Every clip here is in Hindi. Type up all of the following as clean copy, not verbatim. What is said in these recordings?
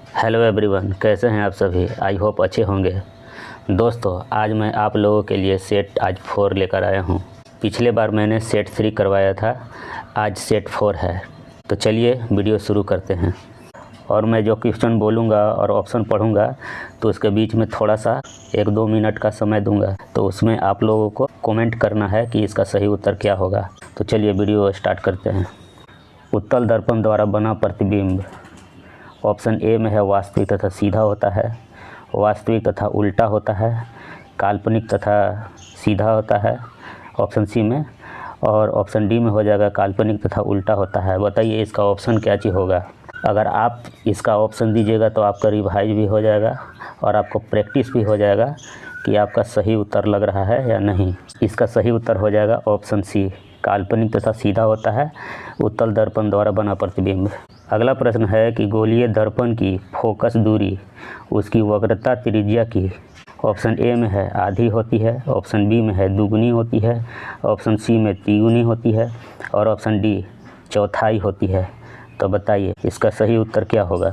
हेलो एवरीवन, कैसे हैं आप सभी। आई होप अच्छे होंगे। दोस्तों, आज मैं आप लोगों के लिए सेट आज 4 लेकर आया हूं। पिछले बार मैंने सेट 3 करवाया था, आज सेट 4 है। तो चलिए वीडियो शुरू करते हैं। और मैं जो क्वेश्चन बोलूँगा और ऑप्शन पढ़ूँगा तो उसके बीच में थोड़ा सा 1-2 मिनट का समय दूँगा, तो उसमें आप लोगों को कमेंट करना है कि इसका सही उत्तर क्या होगा। तो चलिए वीडियो स्टार्ट करते हैं। उत्तल दर्पण द्वारा बना प्रतिबिंब। ऑप्शन ए में है वास्तविक तथा सीधा होता है, वास्तविक तथा उल्टा होता है, काल्पनिक तथा सीधा होता है ऑप्शन सी में, और ऑप्शन डी में हो जाएगा काल्पनिक तथा उल्टा होता है। बताइए इसका ऑप्शन क्या चीज़ होगा। अगर आप इसका ऑप्शन दीजिएगा तो आपका रिवाइज भी हो जाएगा और आपको प्रैक्टिस भी हो जाएगा कि आपका सही उत्तर लग रहा है या नहीं। इसका सही उत्तर हो जाएगा ऑप्शन सी, काल्पनिक तथा सीधा होता है उत्तल दर्पण द्वारा बना प्रतिबिंब। अगला प्रश्न है कि गोलीय दर्पण की फोकस दूरी उसकी वक्रता त्रिज्या की। ऑप्शन ए में है आधी होती है, ऑप्शन बी में है दुगुनी होती है, ऑप्शन सी में तिगुनी होती है और ऑप्शन डी चौथाई होती है। तो बताइए इसका सही उत्तर क्या होगा।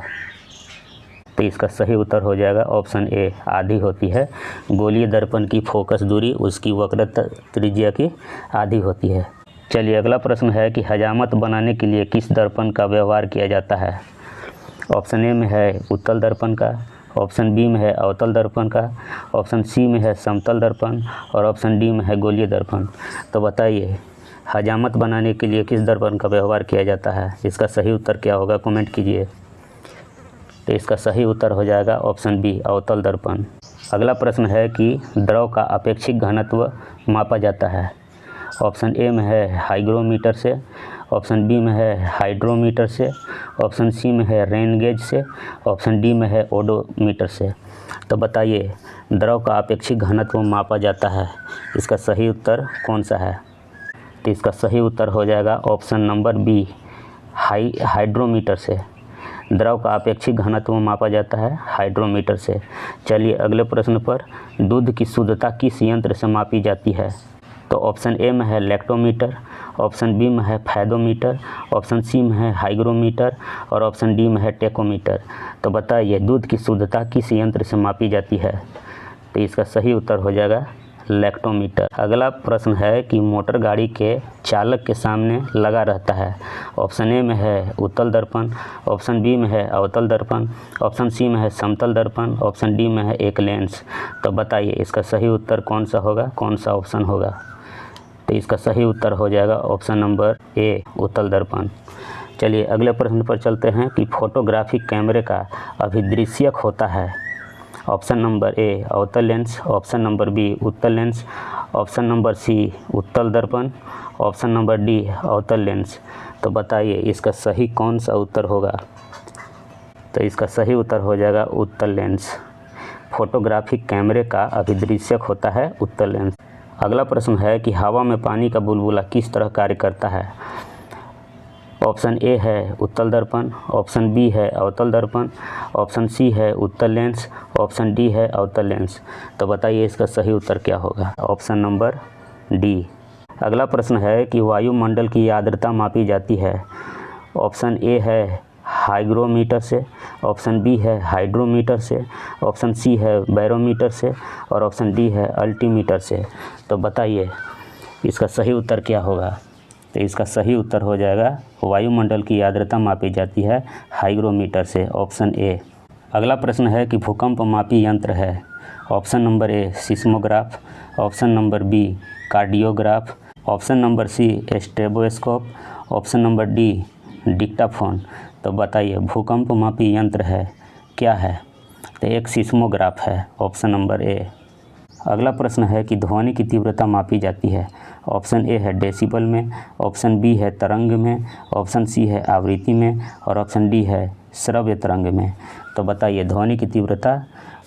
तो इसका सही उत्तर हो जाएगा ऑप्शन ए, आधी होती है। गोलीय दर्पण की फोकस दूरी उसकी वक्रता त्रिज्या की आधी होती है। चलिए अगला प्रश्न है कि हजामत बनाने के लिए किस दर्पण का व्यवहार किया जाता है। ऑप्शन ए में है उत्तल दर्पण का, ऑप्शन बी में है अवतल दर्पण का, ऑप्शन सी में है समतल दर्पण और ऑप्शन डी में है गोलीय दर्पण। तो बताइए हजामत बनाने के लिए किस दर्पण का व्यवहार किया जाता है। इसका सही उत्तर क्या होगा, कमेंट कीजिए। तो इसका सही उत्तर हो जाएगा ऑप्शन बी, अवतल दर्पण। अगला प्रश्न है कि द्रव का अपेक्षिक घनत्व मापा जाता है। ऑप्शन ए में है हाइग्रोमीटर से, ऑप्शन बी में है हाइड्रोमीटर से, ऑप्शन सी में है रेन गेज से, ऑप्शन डी में है ओडोमीटर से। तो बताइए द्रव का अपेक्षिक घनत्व मापा जाता है, इसका सही उत्तर कौन सा है। तो इसका सही उत्तर हो जाएगा ऑप्शन नंबर बी, हाइड्रोमीटर से। द्रव का अपेक्षिक घनत्व मापा जाता है हाइड्रोमीटर से। चलिए अगले प्रश्न पर, दूध की शुद्धता किस यंत्र से मापी जाती है। तो ऑप्शन ए में है लैक्टोमीटर, ऑप्शन बी में है फैदोमीटर, ऑप्शन सी में है हाइग्रोमीटर और ऑप्शन डी में है टेकोमीटर। तो बताइए दूध की शुद्धता किस यंत्र से मापी जाती है। तो इसका सही उत्तर हो जाएगा लैक्टोमीटर। अगला प्रश्न है कि मोटर गाड़ी के चालक के सामने लगा रहता है। ऑप्शन ए में है उत्तल दर्पण, ऑप्शन बी में है अवतल दर्पण, ऑप्शन सी में है समतल दर्पण, ऑप्शन डी में है एक लेंस। तो बताइए इसका सही उत्तर कौन सा होगा, कौन सा ऑप्शन होगा। तो इसका सही उत्तर हो जाएगा ऑप्शन नंबर ए, उत्तल दर्पण। चलिए अगले प्रश्न पर चलते हैं कि फोटोग्राफिक कैमरे का अभिदृश्यक होता है। ऑप्शन नंबर ए अवतल लेंस, ऑप्शन नंबर बी उत्तल लेंस, ऑप्शन नंबर सी उत्तल दर्पण, ऑप्शन नंबर डी अवतल लेंस। तो बताइए इसका सही कौन सा उत्तर होगा। तो इसका सही उत्तर हो जाएगा उत्तल लेंस। फोटोग्राफिक कैमरे का अभिदृश्यक होता है उत्तल लेंस। अगला प्रश्न है कि हवा में पानी का बुलबुला किस तरह कार्य करता है। ऑप्शन ए है उत्तल दर्पण, ऑप्शन बी है अवतल दर्पण, ऑप्शन सी है उत्तल लेंस, ऑप्शन डी है अवतल लेंस। तो बताइए इसका सही उत्तर क्या होगा। Option number D. अगला प्रश्न है कि वायुमंडल की आर्द्रता मापी जाती है। ऑप्शन ए है हाइग्रोमीटर से, ऑप्शन बी है हाइड्रोमीटर से, ऑप्शन सी है बैरोमीटर से और ऑप्शन डी है अल्टीमीटर से। तो बताइए इसका सही उत्तर क्या होगा। तो इसका सही उत्तर हो जाएगा वायुमंडल की आर्द्रता मापी जाती है हाइग्रोमीटर से, ऑप्शन ए। अगला प्रश्न है कि भूकंप मापी यंत्र है। Option number A seismograph, option number B cardiograph, option number C stethoscope, option number D dictaphone. तो बताइए भूकंप मापी यंत्र है क्या है। तो एक सिस्मोग्राफ है, ऑप्शन नंबर ए। अगला प्रश्न है कि ध्वनि की तीव्रता मापी जाती है। ऑप्शन ए है डेसिबल में, ऑप्शन बी है तरंग में, ऑप्शन सी है आवृत्ति में और ऑप्शन डी है श्रव्य तरंग में। तो बताइए ध्वनि की तीव्रता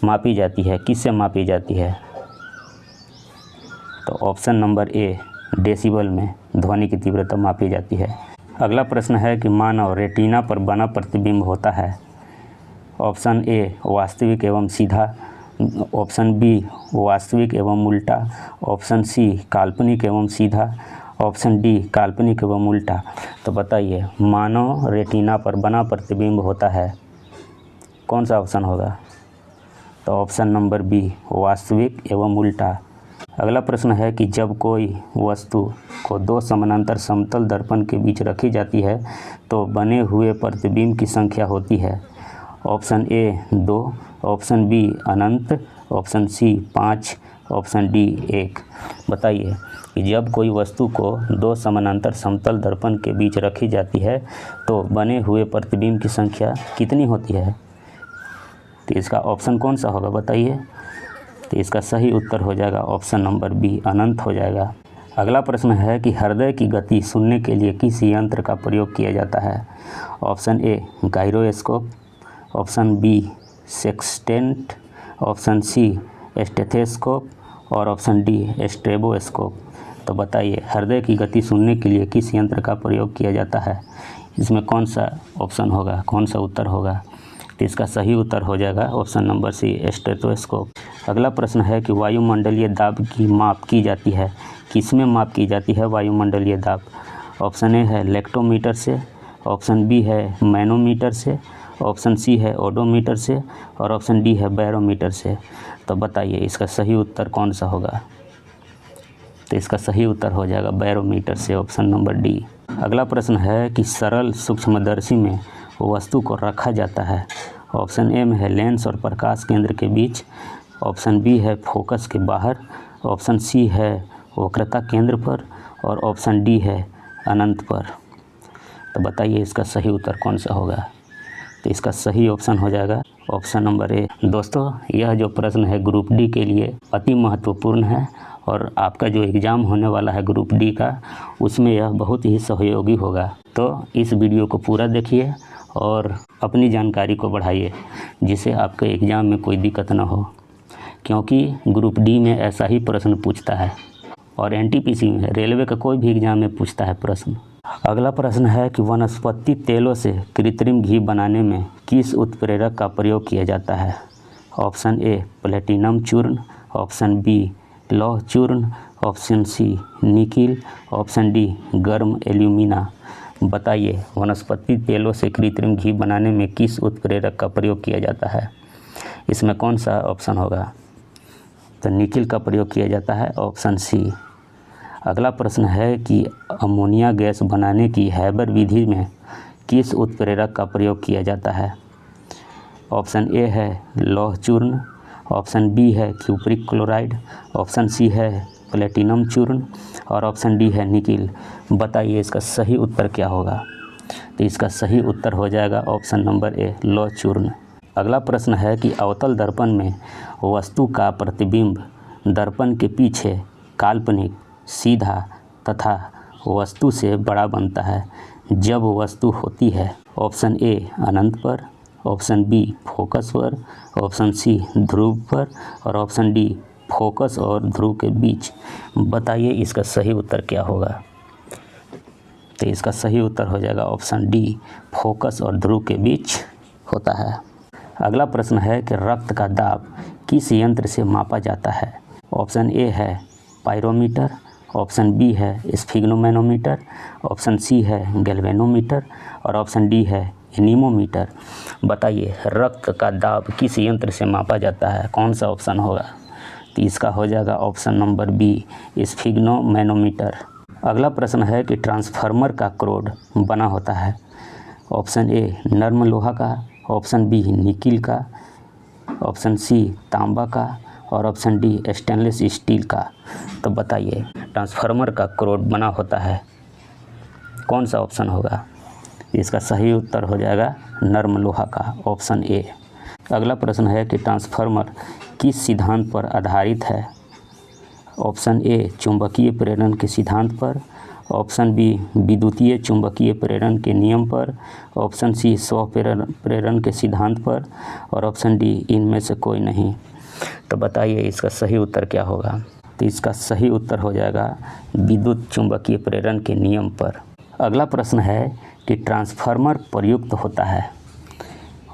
मापी जाती है, किससे मापी जाती है। तो ऑप्शन नंबर ए डेसिबल में ध्वनि की तीव्रता मापी जाती है। अगला प्रश्न है कि मानव रेटिना पर बना प्रतिबिंब होता है। ऑप्शन ए वास्तविक एवं सीधा, ऑप्शन बी वास्तविक एवं उल्टा, ऑप्शन सी काल्पनिक एवं सीधा, ऑप्शन डी काल्पनिक एवं उल्टा। तो बताइए मानव रेटिना पर बना प्रतिबिंब होता है कौन सा ऑप्शन होगा? तो ऑप्शन नंबर बी वास्तविक एवं उल्टा। अगला प्रश्न है कि जब कोई वस्तु को दो समानांतर समतल दर्पण के बीच रखी जाती है तो बने हुए प्रतिबिंब की संख्या होती है। ऑप्शन ए 2, ऑप्शन बी अनंत, ऑप्शन सी 5, ऑप्शन डी 1। बताइए कि जब कोई वस्तु को दो समानांतर समतल दर्पण के बीच रखी जाती है तो बने हुए प्रतिबिंब की संख्या कितनी होती है? तो इसका ऑप्शन कौन सा होगा बताइए? तो इसका सही उत्तर हो जाएगा ऑप्शन नंबर बी अनंत हो जाएगा। अगला प्रश्न है कि हृदय की गति सुनने के लिए किस यंत्र का प्रयोग किया जाता है? Option A gyroscope, option B sextant, option C stethoscope और ऑप्शन डी स्ट्रेबोस्कोप। तो बताइए हृदय की गति सुनने के लिए किस यंत्र का प्रयोग किया जाता है? इसमें कौन सा ऑप्शन होगा, कौन सा उत्तर होगा? तो इसका सही उत्तर हो जाएगा ऑप्शन नंबर सी स्टेथोस्कोप। अगला प्रश्न है कि वायुमंडलीय दाब की माप की जाती है, किसमें माप की जाती है वायुमंडलीय दाब? ऑप्शन ए है लेक्टोमीटर से, ऑप्शन बी है मैनोमीटर से, ऑप्शन सी है ओडोमीटर से और ऑप्शन डी है बैरोमीटर से। तो बताइए इसका सही उत्तर कौन सा होगा? तो इसका सही उत्तर हो जाएगा बैरोमीटर से, ऑप्शन नंबर डी। अगला प्रश्न है कि सरल सूक्ष्मदर्शी में वस्तु को रखा जाता है। ऑप्शन ए में है लेंस और प्रकाश केंद्र के बीच, ऑप्शन बी है फोकस के बाहर, ऑप्शन सी है वक्रता केंद्र पर और ऑप्शन डी है अनंत पर। तो बताइए इसका सही उत्तर कौन सा होगा? तो इसका सही ऑप्शन हो जाएगा ऑप्शन नंबर ए। दोस्तों यह जो प्रश्न है ग्रुप डी के लिए अति महत्वपूर्ण है और आपका जो एग्ज़ाम होने वाला है ग्रुप डी का उसमें यह बहुत ही सहयोगी होगा। तो इस वीडियो को पूरा देखिए और अपनी जानकारी को बढ़ाइए जिससे आपके एग्ज़ाम में कोई दिक्कत ना हो, क्योंकि ग्रुप डी में ऐसा ही प्रश्न पूछता है और एनटीपीसी में रेलवे का कोई भी एग्ज़ाम में पूछता है प्रश्न। अगला प्रश्न है कि वनस्पति तेलों से कृत्रिम घी बनाने में किस उत्प्रेरक का प्रयोग किया जाता है? ऑप्शन ए प्लेटिनम चूर्ण, ऑप्शन बी लौह चूर्ण, option C nickel, option D गर्म एल्यूमिना। बताइए वनस्पति तेलों से कृत्रिम घी बनाने में किस उत्प्रेरक का प्रयोग किया जाता है? इसमें कौन सा ऑप्शन होगा? तो निकिल का प्रयोग किया जाता है, ऑप्शन सी। अगला प्रश्न है कि अमोनिया गैस बनाने की हैबर विधि में किस उत्प्रेरक का प्रयोग किया जाता है? ऑप्शन ए है लौह चूर्ण, ऑप्शन बी है क्यूप्रिक क्लोराइड, ऑप्शन सी है प्लेटिनम चूर्ण और ऑप्शन डी है निकिल। बताइए इसका सही उत्तर क्या होगा? तो इसका सही उत्तर हो जाएगा ऑप्शन नंबर ए लौह चूर्ण। अगला प्रश्न है कि अवतल दर्पण में वस्तु का प्रतिबिंब दर्पण के पीछे काल्पनिक, सीधा तथा वस्तु से बड़ा बनता है जब वस्तु होती है ऑप्शन ए अनंत पर, ऑप्शन बी फोकस पर, ऑप्शन सी ध्रुव पर और ऑप्शन डी फोकस और ध्रुव के बीच। बताइए इसका सही उत्तर क्या होगा? तो इसका सही उत्तर हो जाएगा ऑप्शन डी फोकस और ध्रुव के बीच होता है। अगला प्रश्न है कि रक्त का दाब किस यंत्र से मापा जाता है? ऑप्शन ए है पायरोमीटर, ऑप्शन बी है स्फिग्नोमैनोमीटर, ऑप्शन सी है गैल्वेनोमीटर और ऑप्शन डी है एनीमोमीटर। बताइए रक्त का दाब किस यंत्र से मापा जाता है? कौन सा ऑप्शन होगा? तो इसका हो जाएगा ऑप्शन नंबर बी स्फिग्नोमैनोमीटर। अगला प्रश्न है कि ट्रांसफार्मर का क्रोड बना होता है। ऑप्शन ए नर्म लोहा का, ऑप्शन बी निकिल का, ऑप्शन सी तांबा का और ऑप्शन डी स्टेनलेस स्टील का। तो बताइए ट्रांसफार्मर का क्रोड बना होता है, कौन सा ऑप्शन होगा? इसका सही उत्तर हो जाएगा नर्म लोहा का, ऑप्शन ए। अगला प्रश्न है कि ट्रांसफार्मर किस सिद्धांत पर आधारित है? ऑप्शन ए चुंबकीय प्रेरण के सिद्धांत पर, ऑप्शन बी विद्युतीय चुंबकीय प्रेरण के नियम पर, ऑप्शन सी स्व प्रेरण के सिद्धांत पर और ऑप्शन डी इनमें से कोई नहीं। तो बताइए इसका सही उत्तर क्या होगा? तो इसका सही उत्तर हो जाएगा विद्युत चुंबकीय प्रेरण के नियम पर। अगला प्रश्न है कि ट्रांसफार्मर प्रयुक्त होता है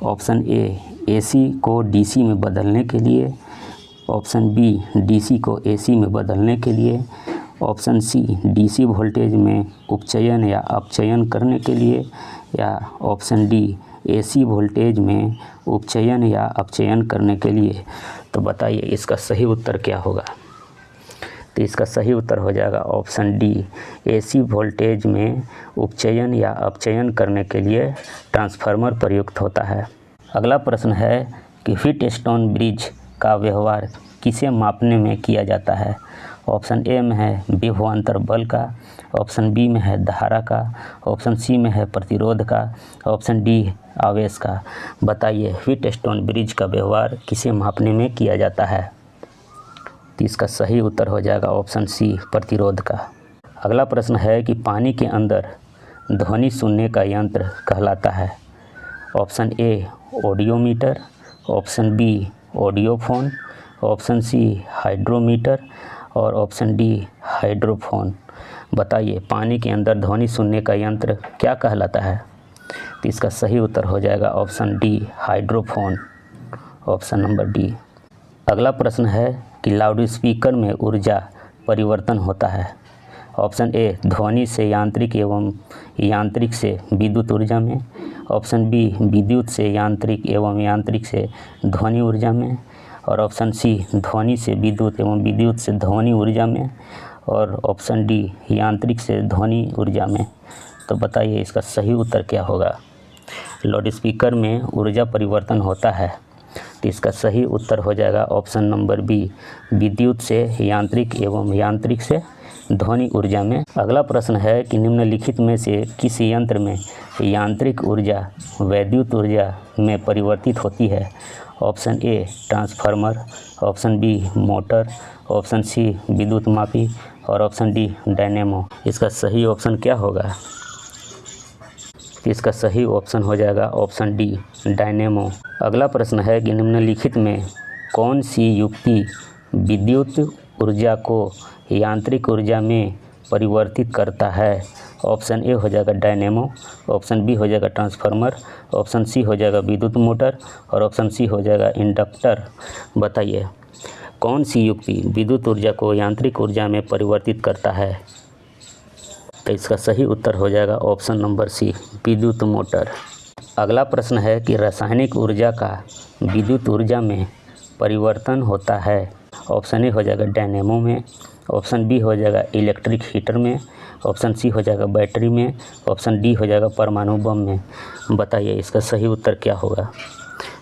ऑप्शन ए एसी को डीसी में बदलने के लिए, ऑप्शन बी डीसी को एसी में बदलने के लिए, ऑप्शन सी डीसी वोल्टेज में उपचयन या अपचयन करने के लिए या ऑप्शन डी एसी वोल्टेज में उपचयन या अपचयन करने के लिए। तो बताइए इसका सही उत्तर क्या होगा। तो इसका सही उत्तर हो जाएगा ऑप्शन डी, एसी वोल्टेज में उपचयन या अपचयन करने के लिए ट्रांसफार्मर प्रयुक्त होता है। अगला प्रश्न है कि व्हीटस्टोन ब्रिज का व्यवहार किसे मापने में किया जाता है। ऑप्शन ए में है विभवांतर बल का, ऑप्शन बी में है धारा का, ऑप्शन सी में है प्रतिरोध का, ऑप्शन डी आवेश का। बताइए व्हीटस्टोन ब्रिज का व्यवहार किसे मापने में किया जाता है। तो इसका सही उत्तर हो जाएगा ऑप्शन सी, प्रतिरोध का। अगला प्रश्न है कि पानी के अंदर ध्वनि सुनने का यंत्र कहलाता है। Option A audiometer, option B audiophone, option C hydrometer और ऑप्शन डी हाइड्रोफोन। बताइए पानी के अंदर ध्वनि सुनने का यंत्र क्या कहलाता है। तो इसका सही उत्तर हो जाएगा option D, hydrophone, option number D. अगला प्रश्न है कि लाउडस्पीकर में ऊर्जा परिवर्तन होता है। ऑप्शन ए ध्वनि से यांत्रिक एवं यांत्रिक से विद्युत ऊर्जा में, ऑप्शन बी विद्युत से यांत्रिक एवं यांत्रिक से ध्वनि ऊर्जा में, और ऑप्शन सी ध्वनि से विद्युत एवं विद्युत से ध्वनि ऊर्जा में, और ऑप्शन डी यांत्रिक से ध्वनि ऊर्जा में। तो बताइए इसका सही उत्तर क्या होगा। लाउडस्पीकर में ऊर्जा परिवर्तन होता है, तो इसका सही उत्तर हो जाएगा ऑप्शन नंबर बी, विद्युत से यांत्रिक एवं यांत्रिक से ध्वनि ऊर्जा में। अगला प्रश्न है कि निम्नलिखित में से किस यंत्र में यांत्रिक ऊर्जा वैद्युत ऊर्जा में परिवर्तित होती है। Option A transformer, option B motor, option C विद्युत मापी और ऑप्शन डी डायनेमो। इसका सही ऑप्शन क्या होगा। इसका सही ऑप्शन हो जाएगा ऑप्शन डी, डायनेमो। अगला प्रश्न है कि निम्नलिखित में कौन सी युक्ति विद्युत ऊर्जा को यांत्रिक ऊर्जा में परिवर्तित करता है। ऑप्शन ए हो जाएगा डायनेमो, ऑप्शन बी हो जाएगा ट्रांसफार्मर, ऑप्शन सी हो जाएगा विद्युत मोटर और ऑप्शन सी हो जाएगा इंडक्टर। बताइए कौन सी युक्ति विद्युत ऊर्जा को यांत्रिक ऊर्जा में परिवर्तित करता है। तो इसका सही उत्तर हो जाएगा ऑप्शन नंबर सी, विद्युत मोटर। अगला प्रश्न है कि रासायनिक ऊर्जा का विद्युत ऊर्जा में परिवर्तन होता है। ऑप्शन ए हो जाएगा डायनेमो में, ऑप्शन बी हो जाएगा इलेक्ट्रिक हीटर में, ऑप्शन सी हो जाएगा बैटरी में, ऑप्शन डी हो जाएगा परमाणु बम में। बताइए इसका सही उत्तर क्या होगा।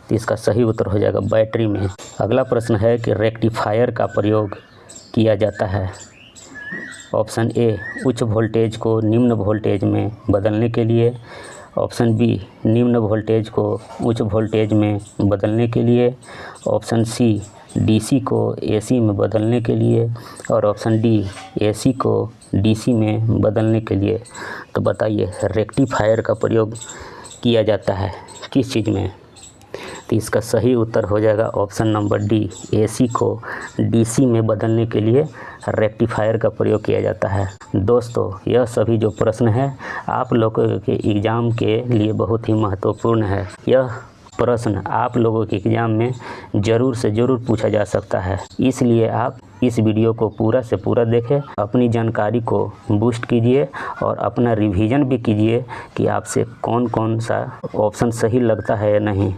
तो इसका सही उत्तर हो जाएगा बैटरी में। अगला प्रश्न है कि रेक्टिफायर का प्रयोग किया जाता है। ऑप्शन ए उच्च वोल्टेज को निम्न वोल्टेज में बदलने के लिए, ऑप्शन बी निम्न वोल्टेज को उच्च वोल्टेज में बदलने के लिए, ऑप्शन सी डीसी को एसी में बदलने के लिए और ऑप्शन डी एसी को डीसी में बदलने के लिए। तो बताइए रेक्टिफायर का प्रयोग किया जाता है किस चीज़ में। तो इसका सही उत्तर हो जाएगा ऑप्शन नंबर डी, एसी को डीसी में बदलने के लिए रेक्टिफायर का प्रयोग किया जाता है। दोस्तों यह सभी जो प्रश्न हैं आप लोगों के एग्ज़ाम के लिए बहुत ही महत्वपूर्ण है। यह प्रश्न आप लोगों के एग्ज़ाम में ज़रूर से ज़रूर पूछा जा सकता है, इसलिए आप इस वीडियो को पूरा से पूरा देखें, अपनी जानकारी को बूस्ट कीजिए और अपना रिवीजन भी कीजिए कि आपसे कौन कौन सा ऑप्शन सही लगता है या नहीं।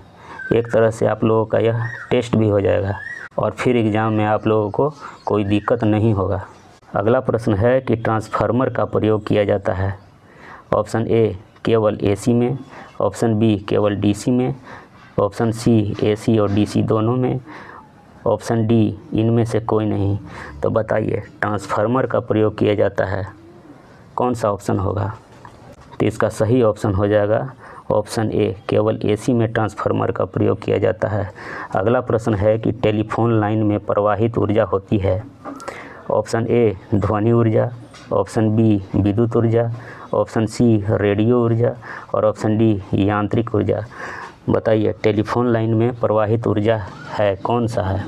एक तरह से आप लोगों का यह टेस्ट भी हो जाएगा और फिर एग्ज़ाम में आप लोगों को कोई दिक्कत नहीं होगा। अगला प्रश्न है कि ट्रांसफार्मर का प्रयोग किया जाता है। ऑप्शन ए केवल एसी में, ऑप्शन बी केवल डीसी में, ऑप्शन सी एसी और डीसी दोनों में, ऑप्शन डी इनमें से कोई नहीं। तो बताइए ट्रांसफार्मर का प्रयोग किया जाता है कौन सा ऑप्शन होगा। तो इसका सही ऑप्शन हो जाएगा ऑप्शन ए, केवल एसी में ट्रांसफार्मर का प्रयोग किया जाता है। अगला प्रश्न है कि टेलीफोन लाइन में प्रवाहित ऊर्जा होती है। ऑप्शन ए ध्वनि ऊर्जा, ऑप्शन बी विद्युत ऊर्जा, ऑप्शन सी रेडियो ऊर्जा और ऑप्शन डी यांत्रिक ऊर्जा। बताइए टेलीफोन लाइन में प्रवाहित ऊर्जा है कौन सा है।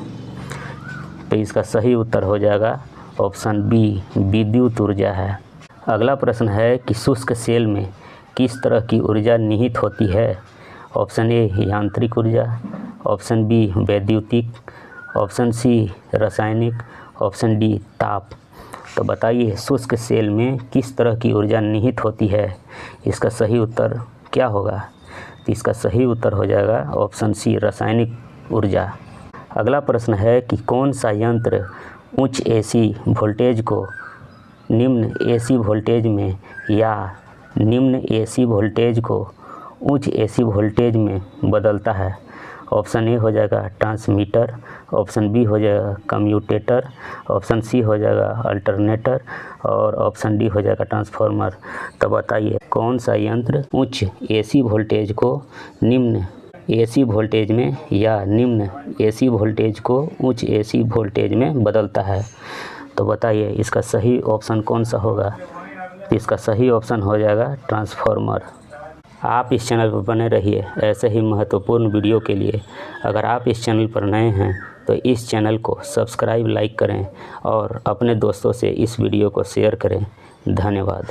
तो इसका सही उत्तर हो जाएगा ऑप्शन बी, विद्युत ऊर्जा है। अगला प्रश्न है कि शुष्क सेल में किस तरह की ऊर्जा निहित होती है। ऑप्शन ए यांत्रिक ऊर्जा, ऑप्शन बी वैद्युतिक, ऑप्शन सी रासायनिक, ऑप्शन डी ताप। तो बताइए शुष्क सेल में किस तरह की ऊर्जा निहित होती है, इसका सही उत्तर क्या होगा। तो इसका सही उत्तर हो जाएगा ऑप्शन सी, रासायनिक ऊर्जा। अगला प्रश्न है कि कौन सा यंत्र उच्च एसी वोल्टेज को निम्न एसी वोल्टेज में या निम्न एसी वोल्टेज को उच्च एसी वोल्टेज में बदलता है। ऑप्शन ए हो जाएगा ट्रांसमीटर, ऑप्शन बी हो जाएगा कम्यूटेटर, ऑप्शन सी हो जाएगा अल्टरनेटर और ऑप्शन डी हो जाएगा ट्रांसफार्मर। तो बताइए कौन सा यंत्र उच्च एसी वोल्टेज को निम्न एसी वोल्टेज में या निम्न एसी वोल्टेज को उच्च एसी वोल्टेज में बदलता है। तो बताइए इसका सही ऑप्शन कौन सा होगा। इसका सही ऑप्शन हो जाएगा ट्रांसफार्मर। आप इस चैनल पर बने रहिए ऐसे ही महत्वपूर्ण वीडियो के लिए। अगर आप इस चैनल पर नए हैं तो इस चैनल को सब्सक्राइब, लाइक करें और अपने दोस्तों से इस वीडियो को शेयर करें। धन्यवाद।